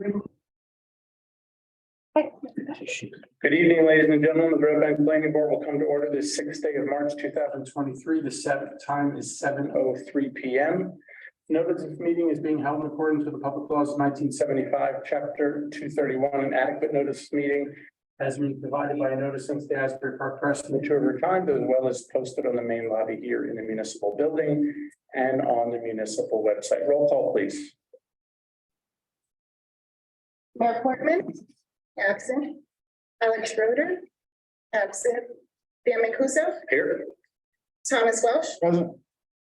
Good evening, ladies and gentlemen. The Red Bank Planning Board will come to order this sixth day of March 2023. The time is 7:03 p.m. Notice this meeting is being held in accordance with the Public Laws of 1975, Chapter 231. An adequate notice of meeting has been provided by a notice since the Asbury Park Press in the Two River Times, as well as posted on the main lobby here in the municipal building and on the municipal website. Roll call, please. Mayor Portman, absent. Alex Schroeder, absent. Dan Mancuso, Here. Thomas Welsh, Present.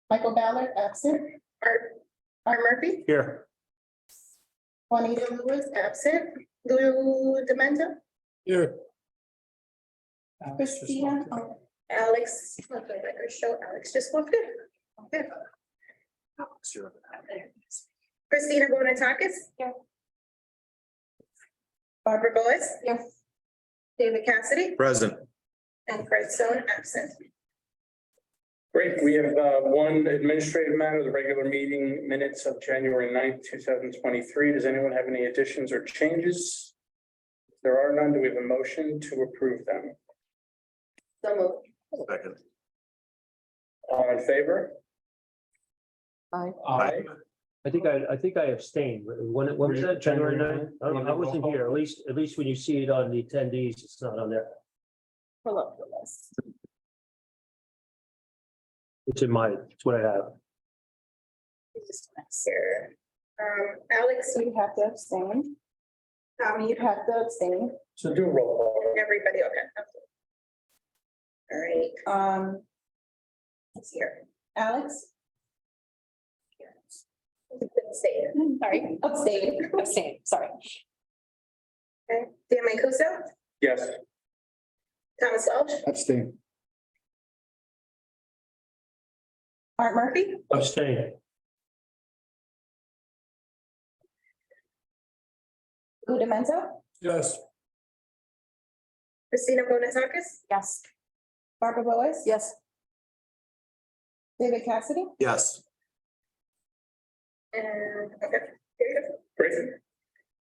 Michael Ballard, absent. Art Murphy, Here. Juanita Lewis, absent. Lou Demento, Here. Christina, Alex, let the record show Alex just walked in. Okay. Christina Bonatakis. Here. Barbara Boas. Yes. David Cassidy Present. and Fred Stone, absent. Great. We have one administrative matter, the regular meeting minutes of January 9th, 2023. Does anyone have any additions or changes? If there are none, do we have a motion to approve them? So moved. Second. All in favor? Aye. Aye. I think I abstained. When was that? January 9th? I wasn't here. At least when you see it on the attendees, it's not on there. Pull up the list. It's what I have. Just answer. Alex, you have to abstain. You have to abstain. So do a roll call. Everybody, okay. All right, it's here. Alex? Abstain. Sorry, abstain, sorry. Okay, Dan Mancuso, Yes. Thomas Welsh, Abstain. Art Murphy, Abstain. Lou Demento, Yes. Christina Bonatakis. Yes. Barbara Boas. Yes. David Cassidy Yes. and, okay. There you go. Great.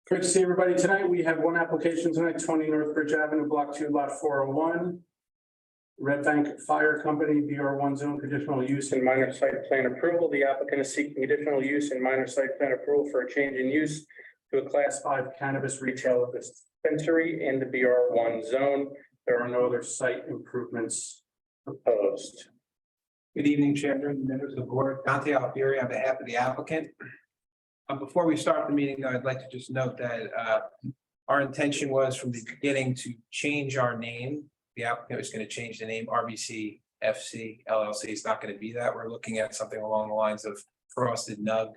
Great to see everybody tonight. We have one application tonight, 20 Northbridge Avenue, Block 2, Lot 401. Red Bank Fire Company, BR1 zone conditional use and minor site plan approval. The applicant is seeking additional use and minor site plan approval for a change in use to a Class 5 cannabis retail dispensary in the BR1 zone. There are no other site improvements proposed. Good evening, Chairman, members of the board. Dante Alfieri on behalf of the applicant. Before we start the meeting, though, I'd like to just note that our intention was from the beginning to change our name. The applicant was going to change the name RBC FC LLC. It's not going to be that. We're looking at something along the lines of Frosted Nug.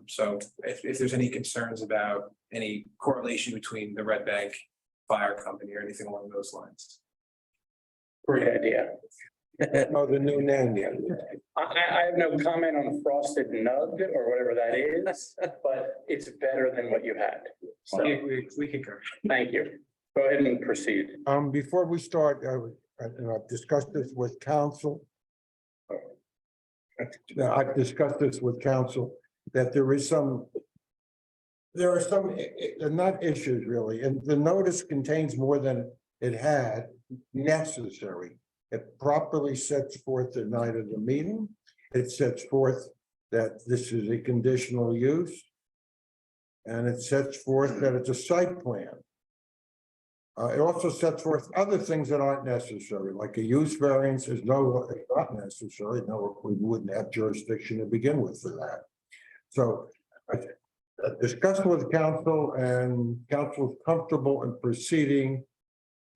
So if there's any concerns about any correlation between the Red Bank Fire Company or anything along those lines. Great idea. Oh, the new name, yeah. I have no comment on Frosted Nug or whatever that is, but it's better than what you had. So We concur. thank you. Go ahead and proceed. Before we start, I've discussed this with council. I've discussed this with council, that there are some, they're not issues really, and the notice contains more than it had necessary. It properly sets forth the night of the meeting. It sets forth that this is a conditional use. And it sets forth that it's a site plan. It also sets forth other things that aren't necessary, like a use variance is not necessary. No, we wouldn't have jurisdiction to begin with for that. So I discussed with council, and council is comfortable in proceeding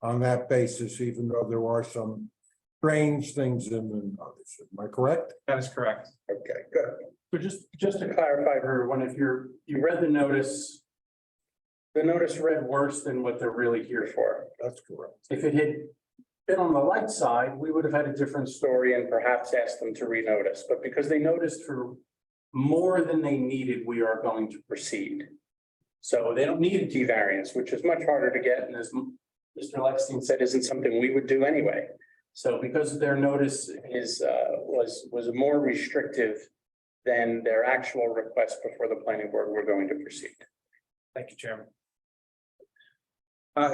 on that basis, even though there are some strange things in the notice. Am I correct? That is correct. Okay, good. So just to clarify for everyone, if you read the notice read worse than what they're really here for. That's correct. If it had been on the light side, we would have had a different story and perhaps asked them to renotice. But because they noticed for more than they needed, we are going to proceed. So they don't need a D variance, which is much harder to get, and as Mr. Lexstein said, isn't something we would do anyway. So because their notice was more restrictive than their actual request before the planning board, we're going to proceed. Thank you, Chairman.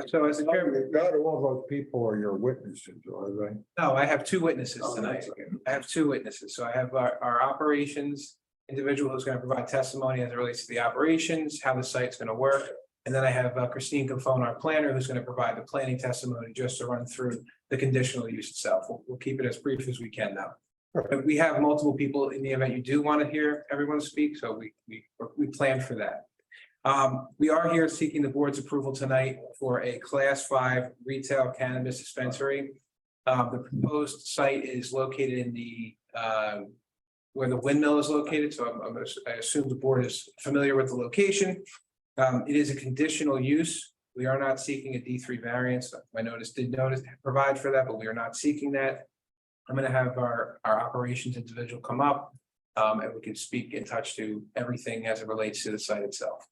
So as the chairman, Not all those people are your witnesses, are they? no, I have two witnesses tonight. I have two witnesses. So I have our operations individual who's going to provide testimony as it relates to the operations, how the site's going to work. And then I have Christine Confone, our planner, who's going to provide the planning testimony just to run through the conditional use itself. We'll keep it as brief as we can now. But we have multiple people in the event you do want to hear everyone speak, so we plan for that. We are here seeking the board's approval tonight for a Class 5 retail cannabis dispensary. The proposed site is located in the where the windmill is located, so I assume the board is familiar with the location. It is a conditional use. We are not seeking a D3 variance. My notice did provide for that, but we are not seeking that. I'm going to have our operations individual come up, and we can speak and touch to everything as it relates to the site itself.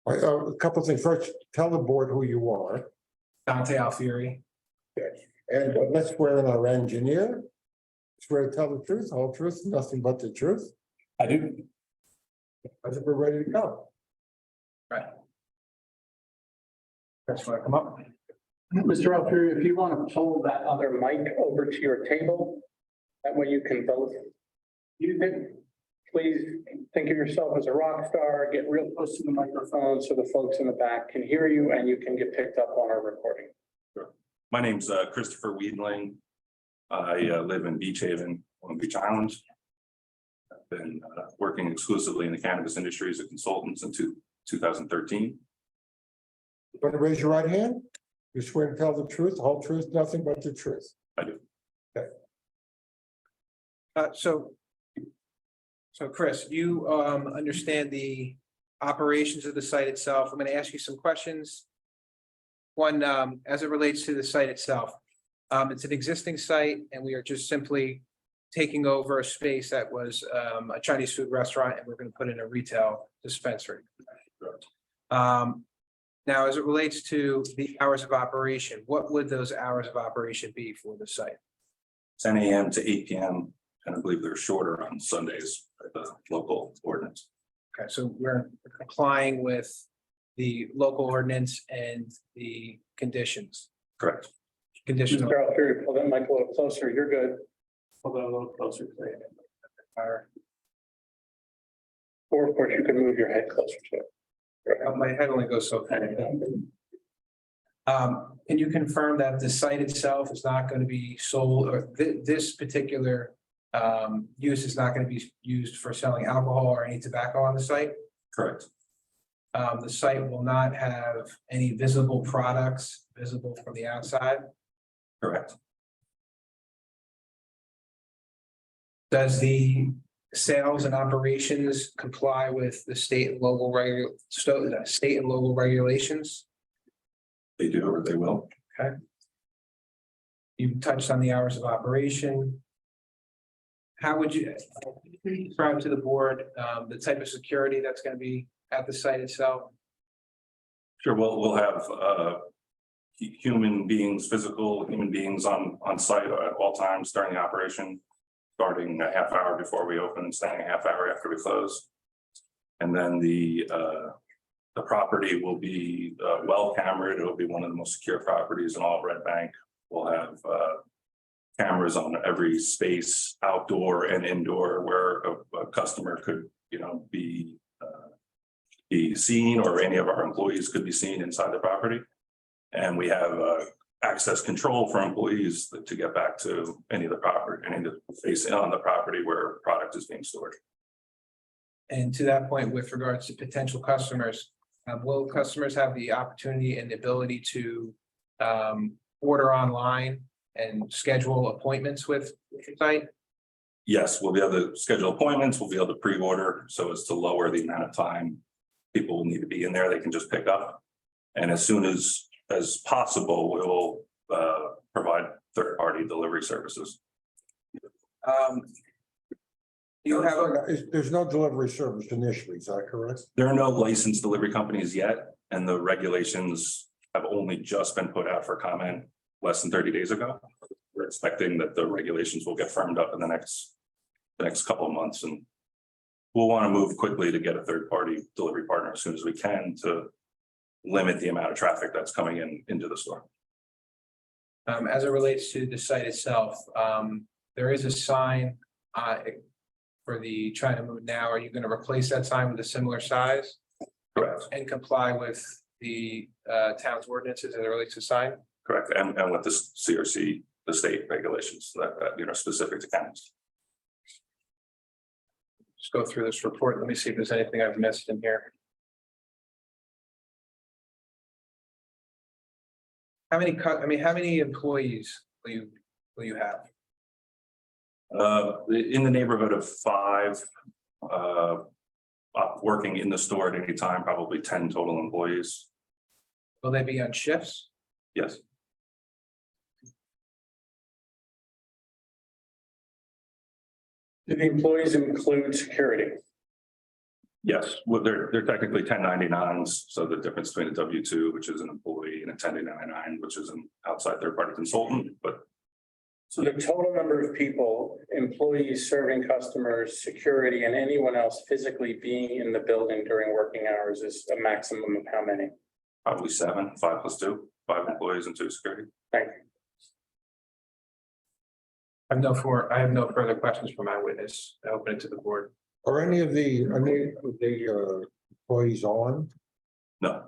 A couple of things. First, tell the board who you are. Dante Alfieri. And let's swear in our engineer. Swear to tell the truth, whole truth, nothing but the truth. I do. I think we're ready to go. Right. Chris, want to come up? Mr. Alfieri, if you want to pull that other mic over to your table, that way you can both use it. Please think of yourself as a rock star, get real close to the microphone so the folks in the back can hear you and you can get picked up on our recording. My name's Christopher Weedling. I live in Beach Haven, on Beach Islands. I've been working exclusively in the cannabis industry as a consultant since 2013. Want to raise your right hand? You swear to tell the truth, whole truth, nothing but the truth. I do. So Chris, you understand the operations of the site itself. I'm going to ask you some questions. One, as it relates to the site itself, it's an existing site and we are just simply taking over a space that was a Chinese food restaurant and we're going to put in a retail dispensary. Now, as it relates to the hours of operation, what would those hours of operation be for the site? 10 a.m. to 8 p.m. and I believe they're shorter on Sundays at the local ordinance. Okay, so we're complying with the local ordinance and the conditions. Correct. Conditional. Mr. Alfieri, pull that mic a little closer. You're good. Pull that a little closer. Or of course, you can move your head closer to it. My head only goes so far. Can you confirm that the site itself is not going to be sold, or this particular use is not going to be used for selling alcohol or any tobacco on the site? Correct. The site will not have any visible products visible from the outside. Correct. Does the sales and operations comply with the state and local regulations? They do or they will. Okay. You touched on the hours of operation. How would you describe to the board the type of security that's going to be at the site itself? Sure. We'll have human beings, physical human beings on site at all times during the operation, starting a half hour before we open and staying a half hour after we close. And then the property will be well cameraed. It'll be one of the most secure properties in all of Red Bank. We'll have cameras on every space, outdoor and indoor, where a customer could, be seen, or any of our employees could be seen inside the property. And we have access control for employees to get back to any of the property, any of the space on the property where product is being stored. And to that point, with regards to potential customers, will customers have the opportunity and the ability to order online and schedule appointments with the site? Yes, we'll be able to schedule appointments. We'll be able to pre-order so as to lower the amount of time people will need to be in there. They can just pick up. And as soon as possible, we will provide third-party delivery services. There's no delivery service initially, is that correct? There are no licensed delivery companies yet, and the regulations have only just been put out for comment less than 30 days ago. We're expecting that the regulations will get firmed up in the next couple of months, and we'll want to move quickly to get a third-party delivery partner as soon as we can to limit the amount of traffic that's coming into the store. As it relates to the site itself, there is a sign for the Try to Move Now. Are you going to replace that sign with a similar size Correct, and comply with the town's ordinances as it relates to sign? correct. And with the CRC, the state regulations that specific to counties. Just go through this report. Let me see if there's anything I've missed in here. How many employees will you have? In the neighborhood of 5, working in the store at any time, probably 10 total employees. Will they be on shifts? Yes, Do the employees include security? yes. Well, they're technically 1099s. So the difference between a W-2, which is an employee, and a 1099, which is an outside third-party consultant, but So the total number of people, employees serving customers, security, and anyone else physically being in the building during working hours is a maximum of how many? probably 7, 5 plus 2, 5 employees and 2 security. Thank you. I have no further questions for my witness. I open it to the board. Are any of the employees on? No,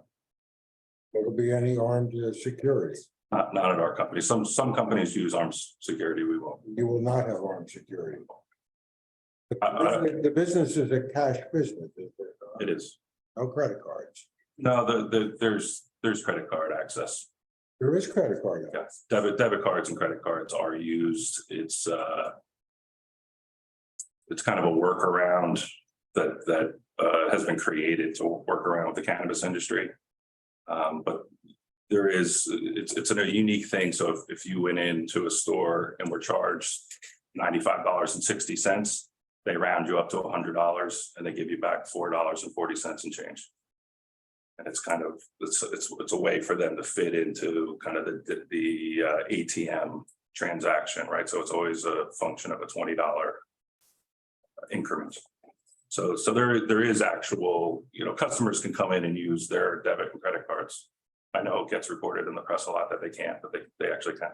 Will there be any armed security? not at our company. Some companies use armed security. We won't. You will not have armed security. I- The business is a cash business, is there? It is. No credit cards. No, there's credit card access. There is credit card. Yes, debit cards and credit cards are used. It's kind of a workaround that has been created to work around with the cannabis industry. But it's a unique thing. So if you went into a store and were charged $95.60, they round you up to $100 and they give you back $4.40 and change. And it's kind of, it's a way for them to fit into kind of the ATM transaction, right? So it's always a function of a $20 increment. So there is actual, customers can come in and use their debit and credit cards. I know it gets reported in the press a lot that they can't, but they actually can.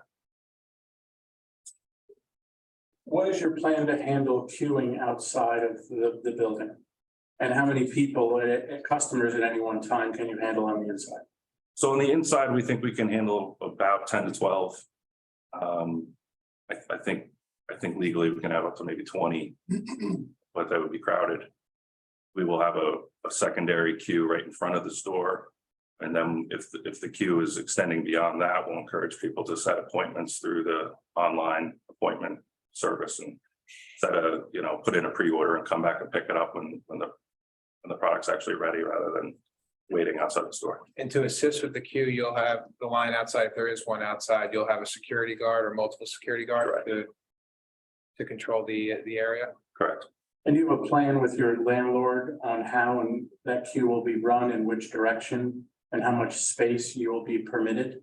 What is your plan to handle queuing outside of the building? And how many people, customers at any one time can you handle on the inside? So on the inside, we think we can handle about 10 to 12. I think legally we can have up to maybe 20, but that would be crowded. We will have a secondary queue right in front of the store. And then if the queue is extending beyond that, we'll encourage people to set appointments through the online appointment service and put in a pre-order and come back and pick it up when the product's actually ready rather than waiting outside the store. And to assist with the queue, you'll have the line outside. If there is one outside, you'll have a security guard or multiple security guard to control the area. Correct. And you have a plan with your landlord on how and that queue will be run in which direction and how much space you will be permitted?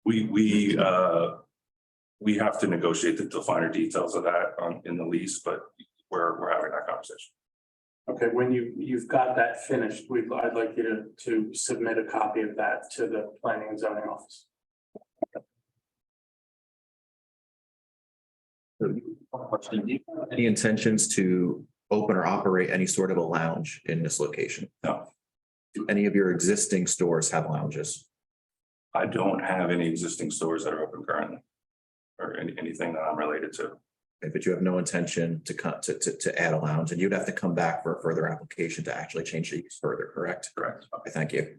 We have to negotiate the finer details of that in the lease, but we're having that conversation. Okay, when you've got that finished, I'd like you to submit a copy of that to the planning and zoning office. Question, do you have any intentions to open or operate any sort of a lounge in this location? No, Do any of your existing stores have lounges? I don't have any existing stores that are open currently or anything that I'm related to. Okay, but you have no intention to add a lounge, and you'd have to come back for a further application to actually change the use further, correct? Correct. Okay, thank you.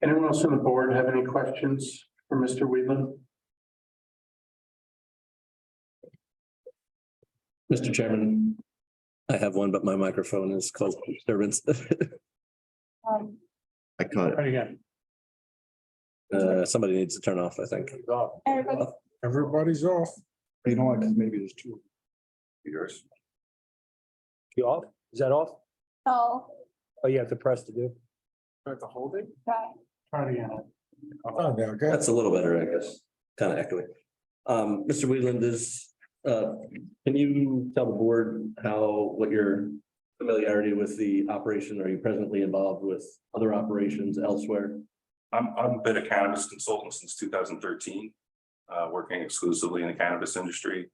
Anyone else on the board have any questions for Mr. Wheatland? Mr. Chairman, I have one, but my microphone is causing disturbance. I caught it. Again. Somebody needs to turn off, I think. Everybody's off. You know what, maybe there's 2. Yours. You off? Is that off? Oh, Oh, you have to press to do. Start the holding? right. Try it again. Oh, yeah, okay. That's a little better, I guess, kind of echoing. Mr. Wheatland, is Can you tell the board what your familiarity with the operation? Are you presently involved with other operations elsewhere? I'm been a cannabis consultant since 2013, working exclusively in the cannabis industry.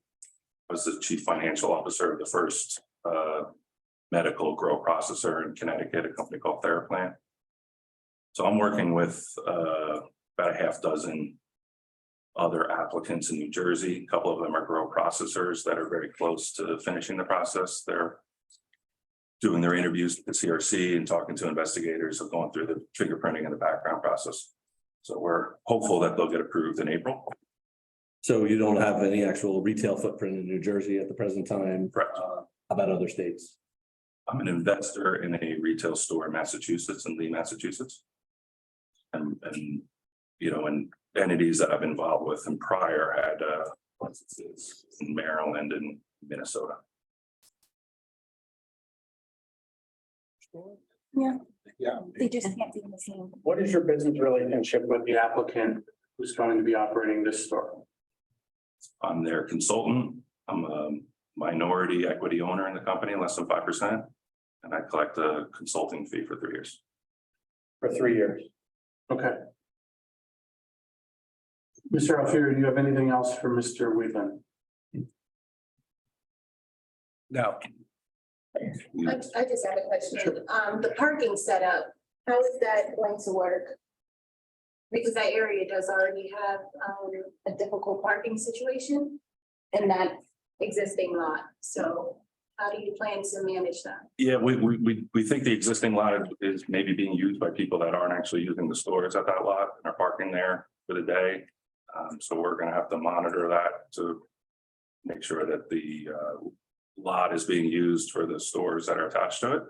I was the chief financial officer of the first medical grow processor in Connecticut, a company called TheraPlant. So I'm working with about a half dozen other applicants in New Jersey. A couple of them are grow processors that are very close to finishing the process. They're doing their interviews with the CRC and talking to investigators of going through the fingerprinting and the background process. So we're hopeful that they'll get approved in April. So you don't have any actual retail footprint in New Jersey at the present time? Correct. How about other states? I'm an investor in a retail store in Massachusetts, in Lee, Massachusetts. And you know, and entities that I've been involved with and prior had licenses in Maryland and Minnesota. Yeah. Yeah. They just can't be in the same. What is your business relationship with the applicant who's going to be operating this store? I'm their consultant. I'm a minority equity owner in the company, less than 5%. And I collect a consulting fee for 3 years. For 3 years. Okay. Mr. Alfieri, do you have anything else for Mr. Wheatland? No. I just have a question. The parking setup, how is that going to work? Because that area does already have a difficult parking situation in that existing lot. So how do you plan to manage that? Yeah, we think the existing lot is maybe being used by people that aren't actually using the stores at that lot and are parking there for the day. So we're gonna have to monitor that to make sure that the lot is being used for the stores that are attached to it.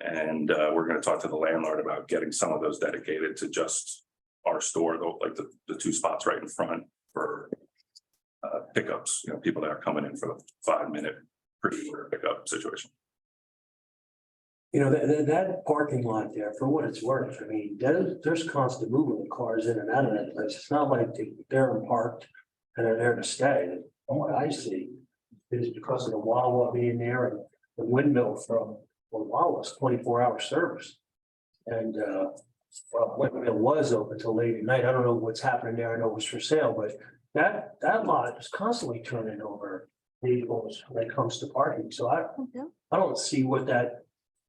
And we're gonna talk to the landlord about getting some of those dedicated to just our store, though, like the 2 spots right in front for pickups, you know, people that are coming in for the 5-minute pre-order pickup situation. You know, that parking lot there, for what it's worth, I mean, there's constant movement of cars in and out of that place. It's not like they're parked and they're there to stay. From what I see, is because of the Wawa being there and the windmill from Wawa's 24-hour service. And well, windmill was open till late at night. I don't know what's happening there. I know it was for sale, but that lot is constantly turning over vehicles when it comes to parking. So I don't see what that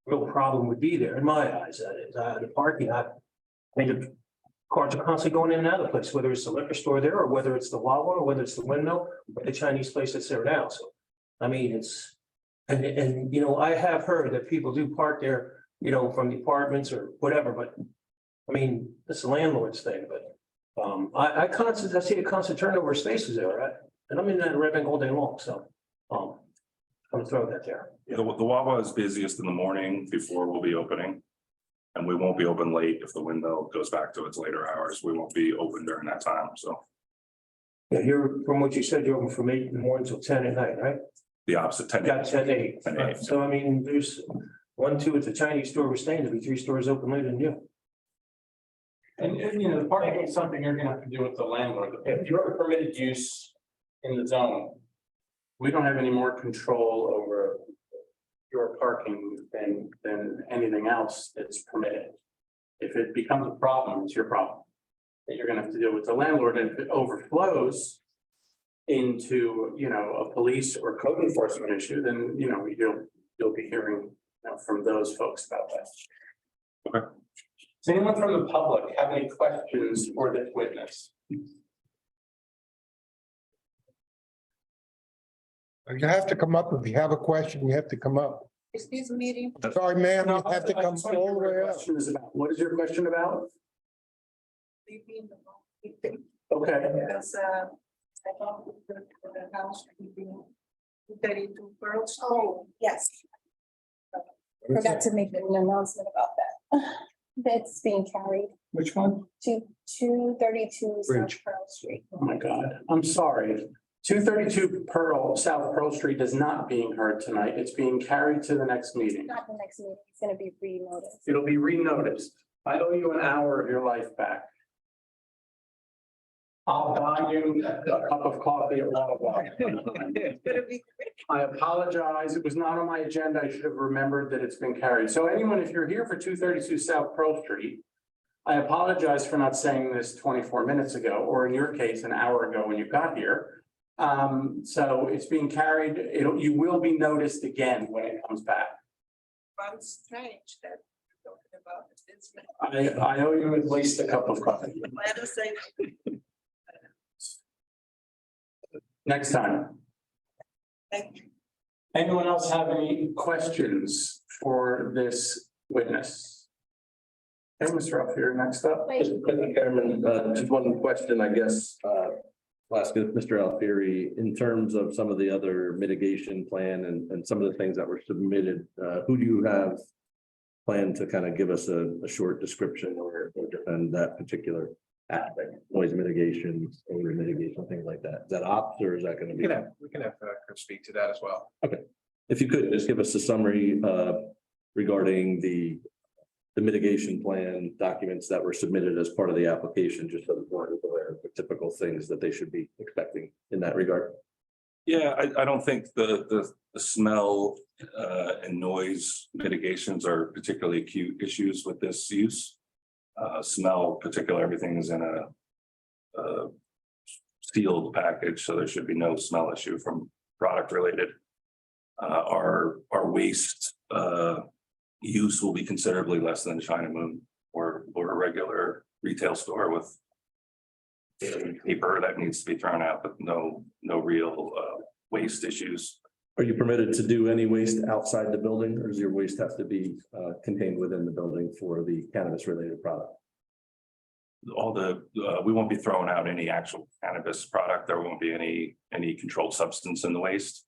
real problem would be there in my eyes. That is, the parking, I mean, the cars are constantly going in and out of the place, whether it's the liquor store there or whether it's the Wawa or whether it's the windmill or the Chinese place that's there now. So, I mean, it's, and, you know, I have heard that people do park there, you know, from the apartments or whatever, but I mean, it's the landlord's thing, but I see a constant turnover of spaces there, right? And I'm in that Red Bank all day long, so I'm gonna throw that there. The Wawa is busiest in the morning before we'll be opening. And we won't be open late if the windmill goes back to its later hours. We won't be open during that time, so. Yeah, you're, from what you said, you're open from 8 in the morning till 10 at night, right? The opposite, 10 Got 10 to 8. 10 to 8. So I mean, there's 1, 2 at the Chinese store we're staying, there'll be 3 stores open later than you. And you know, the parking is something you're gonna have to do with the landlord. If you're a permitted use in the zone, we don't have any more control over your parking than anything else that's permitted. If it becomes a problem, it's your problem that you're gonna have to deal with the landlord. And if it overflows into, you know, a police or code enforcement issue, then, you know, you'll be hearing, you know, from those folks about that. Okay. Does anyone from the public have any questions for this witness? You have to come up. If you have a question, you have to come up. Excuse the meeting. Sorry, ma'am, you No, have to I come just wanna hear all the what your way up. question is about. What is your question about? Okay, Because I thought the house would be 32 girls. Oh, yes. Forgot to make an announcement about that. That's being carried which one? to 232 South Bridge. Pearl Street. Oh, my God, I'm sorry. 232 South Pearl Street is not being heard tonight. It's being carried to the next meeting. Not the next meeting, it's gonna be re-noticed. It'll be renoticed. I owe you an hour of your life back. I'll buy you a cup of coffee at Wawa. I apologize. It was not on my agenda. I should have remembered that it's been carried. So anyone, if you're here for 232 South Pearl Street, I apologize for not saying this 24 minutes ago, or in your case, an hour ago when you got here. So it's being carried. You will be noticed again when it comes back. Sounds strange that we're talking about this. I owe you at least a cup of coffee. Let us say. Next time. Thank you. Anyone else have any questions for this witness? Hey, Mr. Alfieri, next up. Mr. Chairman, just one question, I guess, I'll ask Mr. Alfieri, in terms of some of the other mitigation plan and some of the things that were submitted, who do you have planned to kind of give us a short description or defend that particular aspect, noise mitigation, odor mitigation, things like that? Is that ops or is that going to be? We can have Chris speak to that as well. If you could just give us a summary regarding the mitigation plan documents that were submitted as part of the application, just so the board is aware of the typical things that they should be expecting in that regard. Yeah, I don't think the smell and noise mitigations are particularly acute issues with this use. Smell, particularly, everything is in a sealed package, so there should be no smell issue from product related. Our waste use will be considerably less than China Moon or a regular retail store with paper that needs to be thrown out, but no real waste issues. Are you permitted to do any waste outside the building, or does your waste have to be contained within the building for the cannabis related product? We won't be throwing out any actual cannabis product. There won't be any controlled substance in the waste.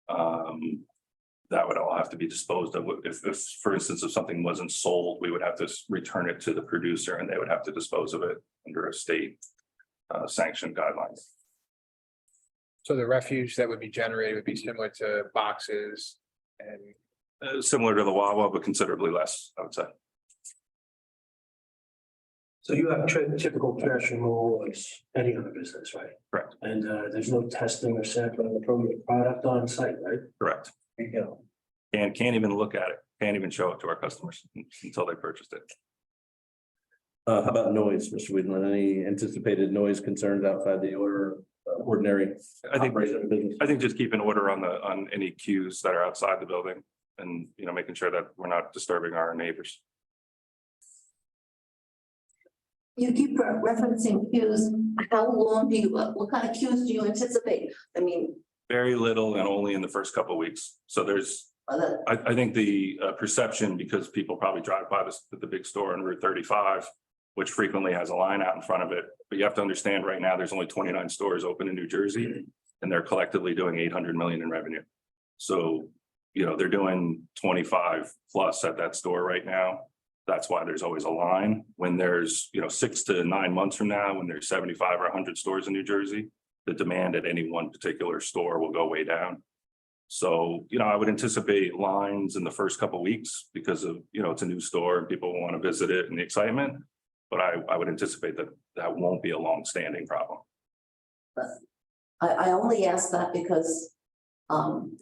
That would all have to be disposed of. If for instance, if something wasn't sold, we would have to return it to the producer and they would have to dispose of it under a state sanctioned guidelines. So the refuge that would be generated would be similar to boxes and Similar to the Wawa, but considerably less, I would say. So you have typical trash removal as any other business, right? Correct. And there's no testing or sampling of the product on site, right? Correct. There you go. And can't even look at it, can't even show it to our customers until they purchased it. How about noise, Mr. Weedman? Any anticipated noise concerns outside the ordinary operation of business? I think just keep an order on any cues that are outside the building and, making sure that we're not disturbing our neighbors. You keep referencing queues. How long do you, what kind of queues do you anticipate? I mean. Very little and only in the first couple of weeks. So there's, I think the perception, because people probably drive by the big store on Route 35, which frequently has a line out in front of it. But you have to understand right now, there's only 29 stores open in New Jersey and they're collectively doing 800 million in revenue. So, they're doing 25 plus at that store right now. That's why there's always a line. When there's, 6 to 9 months from now, when there's 75 or 100 stores in New Jersey, the demand at any one particular store will go way down. So, I would anticipate lines in the first couple of weeks because of, it's a new store and people want to visit it and the excitement. But I would anticipate that won't be a long-standing problem. I only ask that because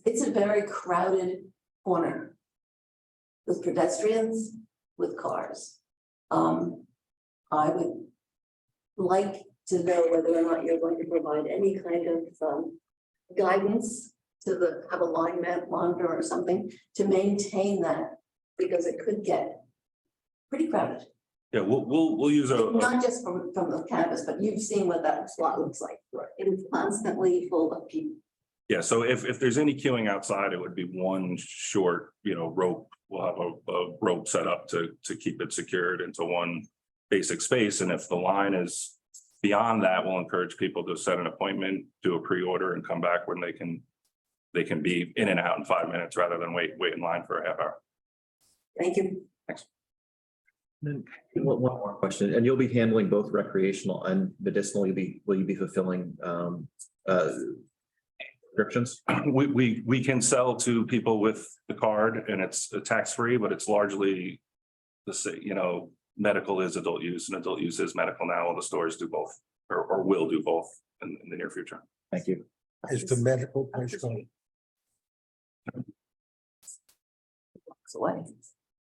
it's a very crowded corner with pedestrians, with cars. I would like to know whether or not you're going to provide any kind of guidance to have a line monitor or something to maintain that, because it could get pretty crowded. Yeah, we'll use Not just from the cannabis, but you've seen what that slot looks like. Right. It is constantly full of people. Yeah, so if there's any queuing outside, it would be one short, rope. We'll have a rope set up to keep it secured into one basic space. And if the line is beyond that, we'll encourage people to set an appointment, do a pre-order and come back when they can be in and out in 5 minutes rather than wait in line for a half hour. Thank you. Thanks. Then one more question, and you'll be handling both recreational and medicinal. Will you be fulfilling prescriptions? We can sell to people with the card and it's tax-free, but it's largely the same, medical is adult use and adult use is medical now. All the stores do both. or will do both in the near future. Thank you. Is the medical place going? Away.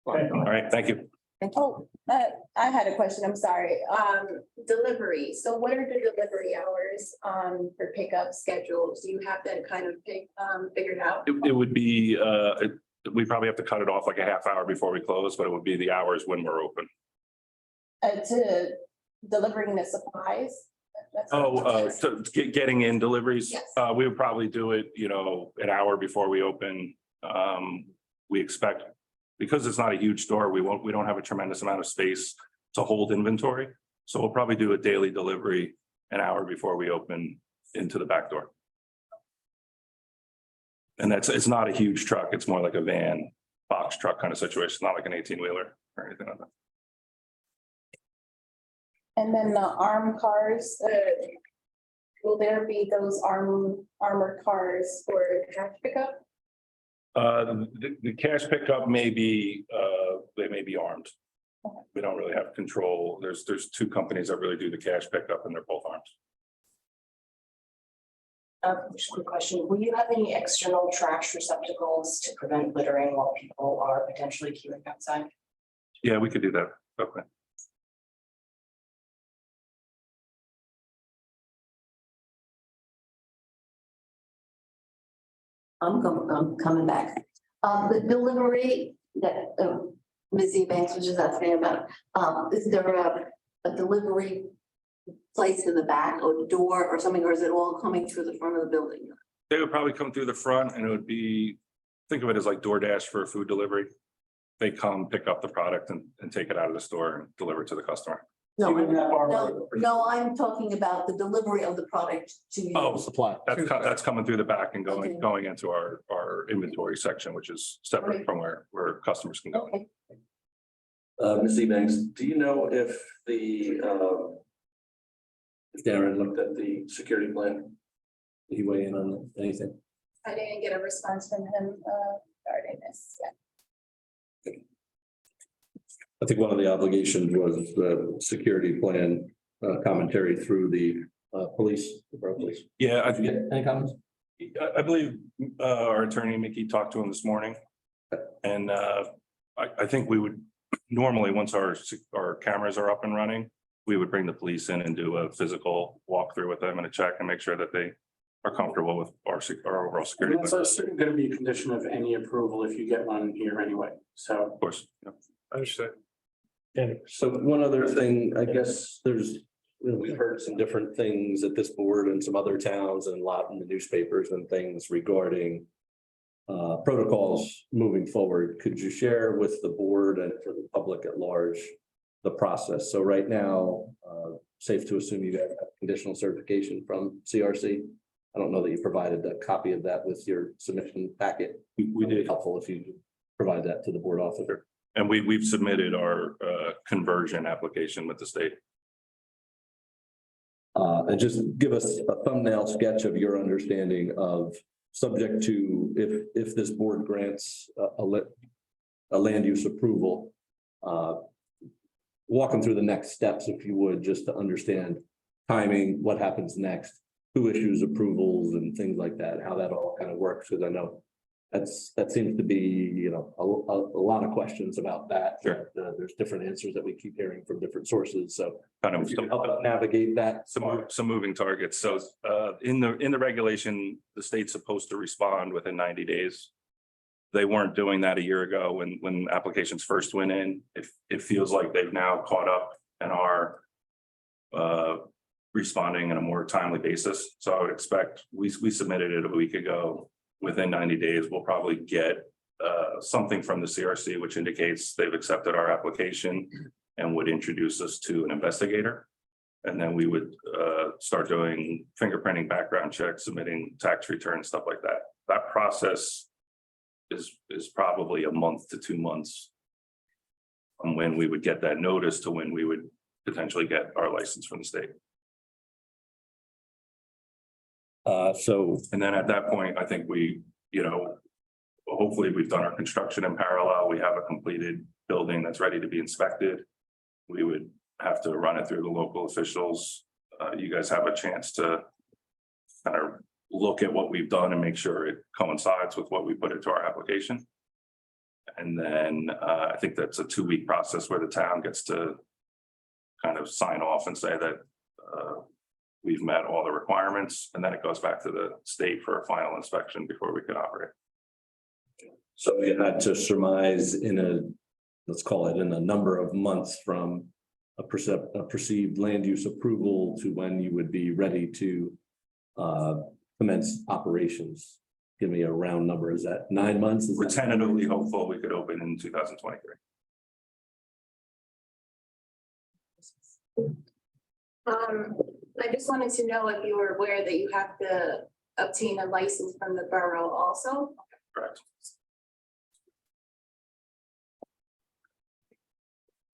All right, thank you. Oh, I had a question, I'm sorry. Delivery, so what are the delivery hours, for pickup schedules? Do you have that kind of figured out? It would be, we probably have to cut it off like a half hour before we close, but it would be the hours when we're open. To delivering the supplies? That's what Oh, I'm trying to- getting in deliveries. Yes. We would probably do it, an hour before we open. We expect, because it's not a huge store, we don't have a tremendous amount of space to hold inventory. So we'll probably do a daily delivery an hour before we open into the back door. And it's not a huge truck. It's more like a van, box truck kind of situation, not like an 18-wheeler or anything like that. And then the armed cars, will there be those armored cars for cash pickup? The cash pickup may be, they may be armed. Okay. We don't really have control. There's two companies that really do the cash pickup and they're both armed. Just a quick question. Will you have any external trash receptacles to prevent littering while people are potentially queuing outside? Yeah, we could do that. Okay. I'm coming back. The delivery that Ms. Ebanks was just asking about, is there a delivery place in the back or the door or something, or is it all coming through the front of the building? They would probably come through the front and it would be, think of it as like DoorDash for food delivery. They come pick up the product and take it out of the store and deliver it to the customer. No, no, I'm talking about the delivery of the product to you. Oh, Supply. That's coming through the back and Okay. going into our inventory section, which is separate from where customers can go. Okay. Ms. Ebanks, do you know if if Darren looked at the security plan? Did he weigh in on anything? I didn't get a response from him, regarding this yet. I think one of the obligations was the security plan commentary through the police, the borough police. Yeah, Did you get any comments? I believe our attorney Mickey talked to him this morning. And I think we would normally, once our cameras are up and running, we would bring the police in and do a physical walkthrough with them and a check and make sure that they are comfortable with our overall security. That's also going to be a condition of any approval if you get one here anyway, so. Of course. Yeah. Understood. So one other thing, I guess we've heard some different things at this board and some other towns and a lot in the newspapers and things regarding protocols moving forward. Could you share with the board and for the public at large the process? So right now, safe to assume you got conditional certification from CRC. I don't know that you provided a copy of that with your submission packet. We did. Helpful if you provide that to the board officer. And we've submitted our conversion application with the state. And just give us a thumbnail sketch of your understanding of subject to if this board grants a land use approval. Walk them through the next steps, if you would, just to understand timing, what happens next, who issues approvals and things like that, how that all kind of works, because I know that seems to be, a lot of questions about that. Sure. There's different answers that we keep hearing from different sources, so Kind if of you can help us navigate that. some moving targets. So in the regulation, the state's supposed to respond within 90 days. They weren't doing that a year ago when applications first went in. It feels like they've now caught up and are responding in a more timely basis. So I would expect, we submitted it a week ago. Within 90 days, we'll probably get something from the CRC, which indicates they've accepted our application and would introduce us to an investigator. And then we would start doing fingerprinting, background checks, submitting tax returns, stuff like that. That process is probably a month to 2 months from when we would get that notice to when we would potentially get our license from the state. And then at that point, I think we, hopefully we've done our construction in parallel. We have a completed building that's ready to be inspected. We would have to run it through the local officials, you guys have a chance to kind of look at what we've done and make sure it coincides with what we put into our application. And then I think that's a 2-week process where the town gets to kind of sign off and say that we've met all the requirements, and then it goes back to the state for a final inspection before we can operate. So you had to surmise in a, let's call it in a number of months from a perceived land use approval to when you would be ready to commence operations. Give me a round number. Is that 9 months? Is We're that- tentatively hopeful we could open in 2023. I just wanted to know if you were aware that you have to obtain a license from the borough also. Correct.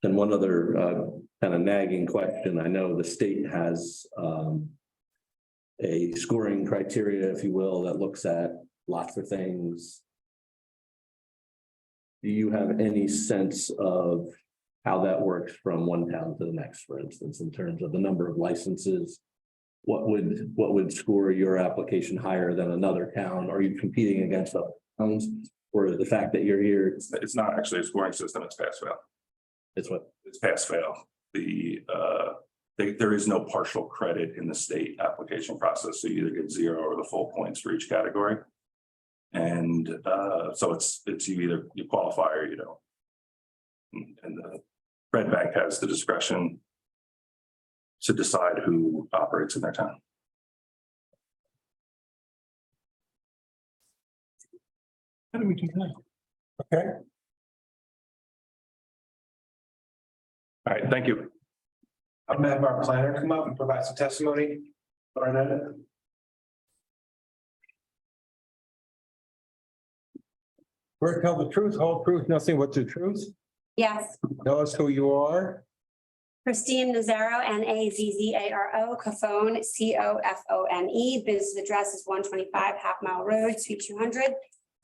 And one other kind of nagging question. I know the state has a scoring criteria, if you will, that looks at lots of things. Do you have any sense of how that works from one town to the next, for instance, in terms of the number of licenses? What would score your application higher than another town? Are you competing against other towns? Or the fact that you're here, It's not actually a scoring system, it's pass fail. it's what? It's pass fail. There is no partial credit in the state application process, so you either get 0 or the full points for each category. And so it's you qualify or you don't. And the Red Bank has the discretion to decide who operates in their town. How do we do that? Okay, All right, thank you. I'm gonna have our planner come up and provide some testimony. we're tell the truth, whole truth, nothing but the truth. Yes, Tell us who you are. Christine Nazaro, Nazzaro, Cofone, Cofone. Business address is 125 Half Mile Road, Suite 200.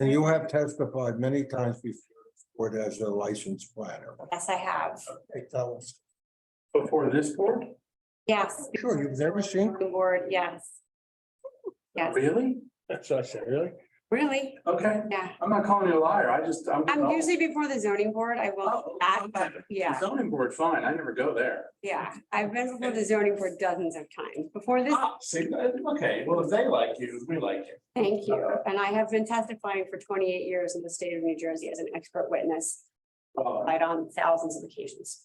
And you have testified many times before as a licensed planner. Yes, I have. Okay, tell us. Before this board? Yes. Sure, you've never seen? Board, yes. Yes, Really? That's what I said, really? really? Okay, Yeah. I'm not calling you a liar, I'm usually before the zoning board. I will, Oh, that, okay. yeah, Zoning board, fine, I never go there. yeah. I've been before the zoning board dozens of times. Before this, See, okay, well, if they like you, we like you. thank you. And I have been testifying for 28 years in the state of New Jersey as an expert witness, right on thousands of occasions.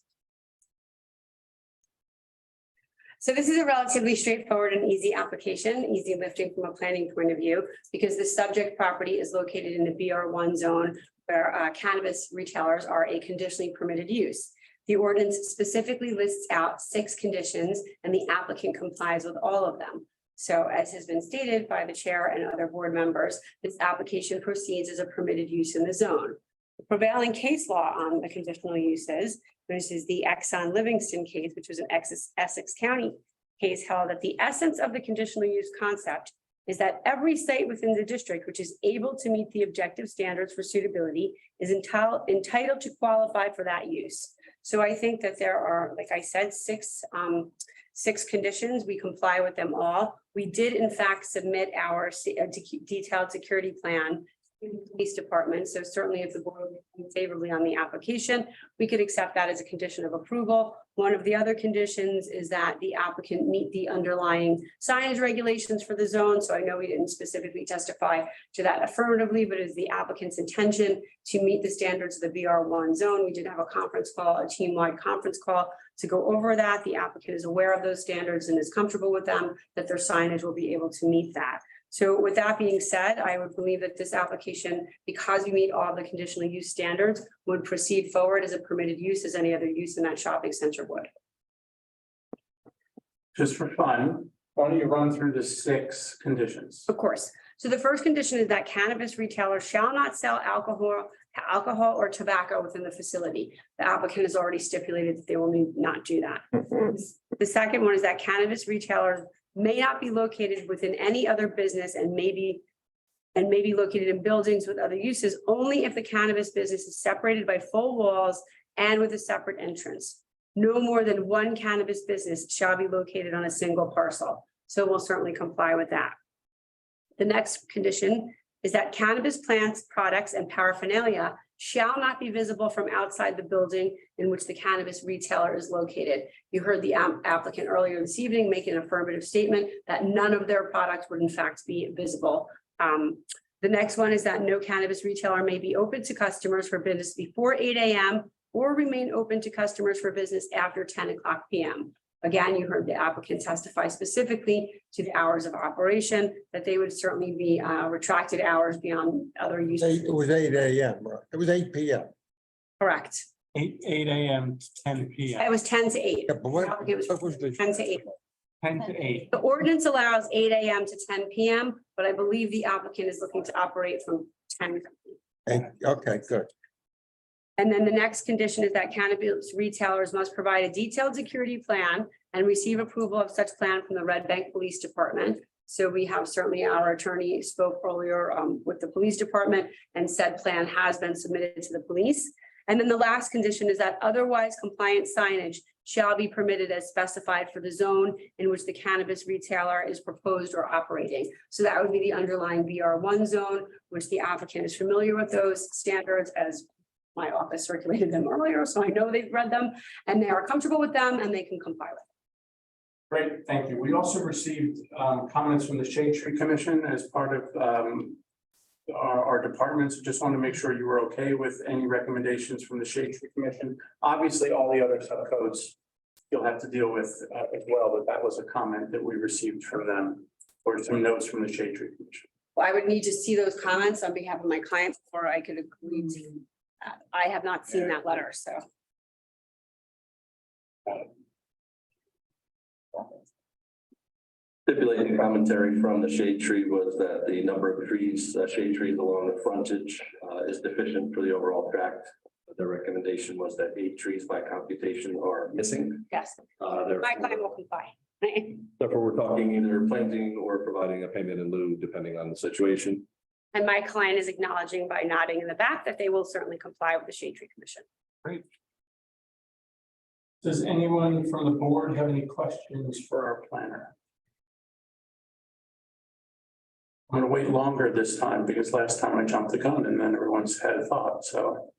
So this is a relatively straightforward and easy application, easy lifting from a planning point of view, because the subject property is located in the BR1 zone where cannabis retailers are a conditionally permitted use. The ordinance specifically lists out 6 conditions and the applicant complies with all of them. So as has been stated by the chair and other board members, this application proceeds as a permitted use in the zone. The prevailing case law on the conditional uses, this is the Exxon Livingston case, which was an Essex County case, held that the essence of the conditional use concept is that every site within the district which is able to meet the objective standards for suitability is entitled to qualify for that use. So I think that there are, like I said, 6 conditions. We comply with them all. We did in fact submit our detailed security plan to the police department. So certainly if the board would favorably on the application, we could accept that as a condition of approval. One of the other conditions is that the applicant meet the underlying signage regulations for the zone. So I know we didn't specifically testify to that affirmatively, but it is the applicant's intention to meet the standards of the BR1 zone. We did have a conference call, a team-wide conference call to go over that. The applicant is aware of those standards and is comfortable with them, that their signage will be able to meet that. So with that being said, I would believe that this application, because we meet all the conditional use standards, would proceed forward as a permitted use as any other use in that shopping center would. Just for fun, why don't you run through the 6 conditions? Of course. So the first condition is that cannabis retailers shall not sell alcohol or tobacco within the facility. The applicant has already stipulated that they will not do that. The second one is that cannabis retailers may not be located within any other business and may be located in buildings with other uses only if the cannabis business is separated by full walls and with a separate entrance. no more than one cannabis business shall be located on a single parcel. So we'll certainly comply with that. The next condition is that cannabis plants, products, and paraphernalia shall not be visible from outside the building in which the cannabis retailer is located. You heard the applicant earlier this evening make an affirmative statement that none of their products would in fact be visible. The next one is that no cannabis retailer may be open to customers for business before 8 a.m. or remain open to customers for business after 10 o'clock p.m. Again, you heard the applicant testify specifically to the hours of operation, that they would certainly be retracted hours beyond other uses. It was 8 a.m., right? It was 8 p.m. Correct. 8 a.m. to 10 p.m. It was 10 to 8. Yeah, but what, The applicant was what was the? 10 to 8. 10 to 8. The ordinance allows 8 a.m. to 10 p.m., but I believe the applicant is looking to operate from 10. Okay, good. And then the next condition is that cannabis retailers must provide a detailed security plan and receive approval of such plan from the Red Bank Police Department. So we have certainly our attorney spoke earlier with the police department and said plan has been submitted to the police. And then the last condition is that otherwise compliant signage shall be permitted as specified for the zone in which the cannabis retailer is proposed or operating. So that would be the underlying BR1 zone, which the applicant is familiar with those standards as my office circulated them earlier, so I know they've read them and they are comfortable with them and they can comply with them. Great, thank you. We also received comments from the Shade Tree Commission as part of our departments. Just want to make sure you were okay with any recommendations from the Shade Tree Commission. Obviously, all the other subcodes you'll have to deal with as well, but that was a comment that we received from them or some notes from the Shade Tree Commission. Well, I would need to see those comments on behalf of my clients before I could agree to that. I have not seen that letter, so. Stipulating commentary from the shade tree was that the number of trees, shade trees along the frontage is deficient for the overall tract. The recommendation was that 8 trees by computation are missing. Yes, Therefore, my client will comply. we're talking either planting or providing a payment in lieu, depending on the situation. And my client is acknowledging by nodding in the back that they will certainly comply with the Shade Tree Commission. Great. Does anyone from the board have any questions for our planner? I'm gonna wait longer this time because last time I jumped the gun and then everyone's had a thought, so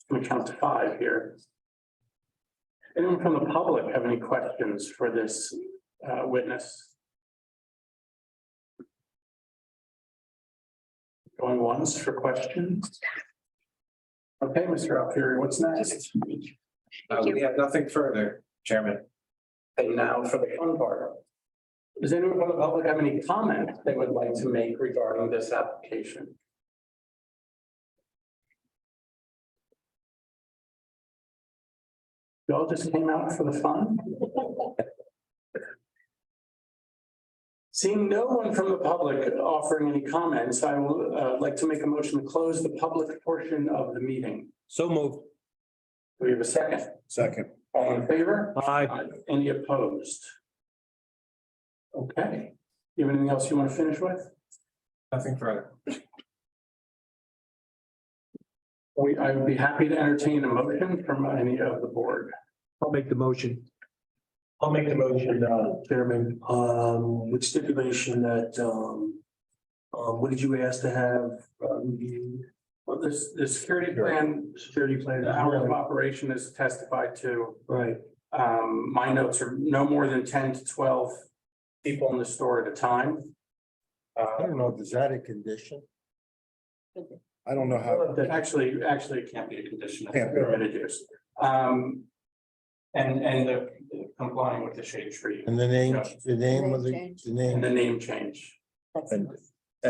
I'm gonna count to 5 here. Anyone from the public have any questions for this witness? Going once for questions? Okay, Mr. Alfieri, what's next? We have nothing further, Chairman. And now for the fun part. Does anyone from the public have any comments they would like to make regarding this application? Y'all just came out for the fun? Seeing no one from the public offering any comments, I will like to make a motion to close the public portion of the meeting. So moved. Do we have a second? Second. All in favor? Aye. Any opposed? Okay. You have anything else you want to finish with? Nothing further. I would be happy to entertain a motion from any of the board. I'll make the motion. I'll make the motion, Chairman, with stipulation that, what did you ask to have? Well, the security plan, the hours of operation is testified to. Right. My notes are no more than 10 to 12 people in the store at a time. I don't know, is that a condition? I don't know how. Actually, it can't be a condition. Can't be. Permitted use. And the complying with the shade tree And the name of the, and the name, name change, And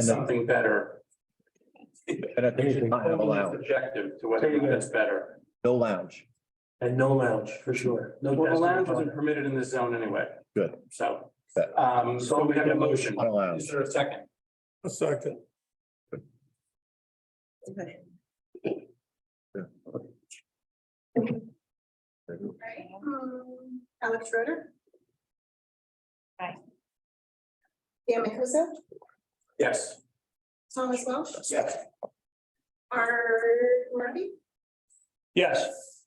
something better. at the meeting, not have a lounge, Subjective to whether that's better. no lounge. And no lounge, for sure. No Well, the guest lounge room. isn't permitted in this zone anyway. Good. So, Good. so we have a motion. Not a lounge. Is there a second? a second. Alex Schroeder. Hi. Dan Mikusa, Yes. Thomas Welsh, Yes. Art Murphy, Yes.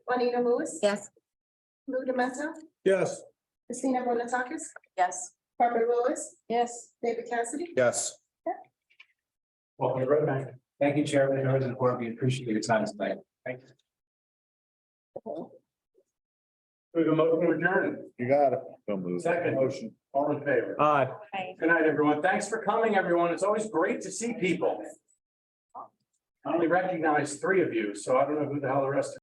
Juanita Lewis. Yes. Lou Demento, Yes. Christina Bonatakis, Yes. Barbara Lewis, Yes. David Cassidy. Yes. Welcome to Red Bank. Thank you, Chairman and members of the board. We appreciate your time tonight. Thank you. We have a motion to adjourn. You got it. Don't move. Second. Motion. All in favor? Aye. Good night, everyone. Thanks for coming, everyone. It's always great to see people. I only recognize three of you, so I don't know who the hell the rest